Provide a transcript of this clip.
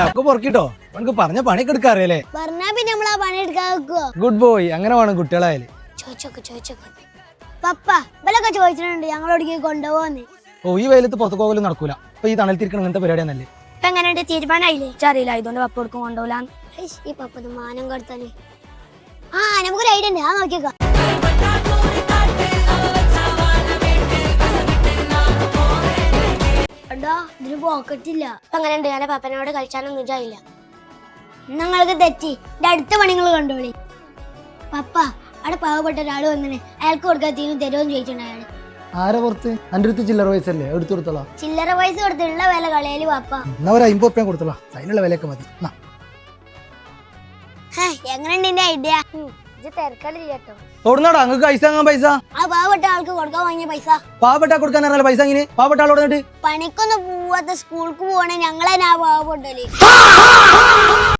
ഒക്കെ പൊറക്കിട്ടോ നമുക്ക് പറഞ്ഞ പണിയൊക്കെ എടുക്കാറിയല്ലേ പറഞ്ഞാ പിന്നെ നമ്മളാ പണി എടുക്കാൻ വെക്കുവോ? ഗുഡ് ബോയ് അങ്ങനെ വേണം കുട്ടികളായാല്. ചോദിച്ചോക്ക് പപ്പ ഇവലൊക്കെ ചോദിച്ചിട്ടുണ്ട് ഞങ്ങളോടേക്ക് കൊണ്ടുപോകുന്നേ. ഓ ഈ വെയിലത്ത് പുറത്തു പോകലും നടക്കൂല. ഇപ്പൊ ഈ തണലത്തിരിക്കണം ഇങ്ങനത്തെ പരിപാടിയാണല്ലേ. ഇപ്പൊ എങ്ങനെയുണ്ട് തീരുമാനമായില്ലേ? അറിയില്ല ഇതുകൊണ്ട് പപ്പ കൊടുക്കും കൊണ്ടുപോലാന്ന്. ഈ പപ്പത് മാനം കൊടുത്താല് നമുക്കൊരു ഐഡിയ ഉണ്ട്. നോക്കിയേക്കാം. ഇതിന് പോക്കറ്റില്ല. ഇപ്പൊ എങ്ങനെയുണ്ട്? ഞാൻ പപ്പനോട് കളിച്ചാനൊന്നും ഇതായില്ല. ഞങ്ങൾക്ക് തെറ്റി. എന്റെ അടുത്ത പണികൾ കണ്ടോളി. പപ്പ അവിടെ പാവപ്പെട്ട ഒരാൾ വന്നിന് അയാൾക്ക് കൊടുക്കാത്തീനും തരുമെന്ന് ചോദിച്ചിട്ടുണ്ടായാണ്. ആരെ പുറത്ത്? എന്റെ അടുത്ത് ചില്ലറ പൈസ അല്ലേ എടുത്തു കൊടുത്തോളാം. ചില്ലറ പൈസ കൊടുത്തുള്ള വില കളയല് പപ്പ. എന്നാ ഒരു 50 ഉറുപ്പിക കൊടുത്തോളാം. അതിനുള്ള വിലയൊക്കെ മതി. എങ്ങനെയുണ്ട് എന്റെ ഐഡിയ? തിരക്കടില്ല കേട്ടോ. തൊടുന്നാടാ അങ്ങക്ക് പൈസ പൈസ ആ പാവപ്പെട്ട ആൾക്ക് കൊടുക്കാൻ വാങ്ങിയ പൈസ പാവപ്പെട്ട കൊടുക്കാൻ അറിയാലോ. പൈസ ഇങ്ങനെ പാവപ്പെട്ട ആളോട് പണിക്കൊന്നും പോവാത്ത സ്കൂൾക്ക് പോവാണെ ഞങ്ങളെ പാവപ്പെട്ടല്ലേ.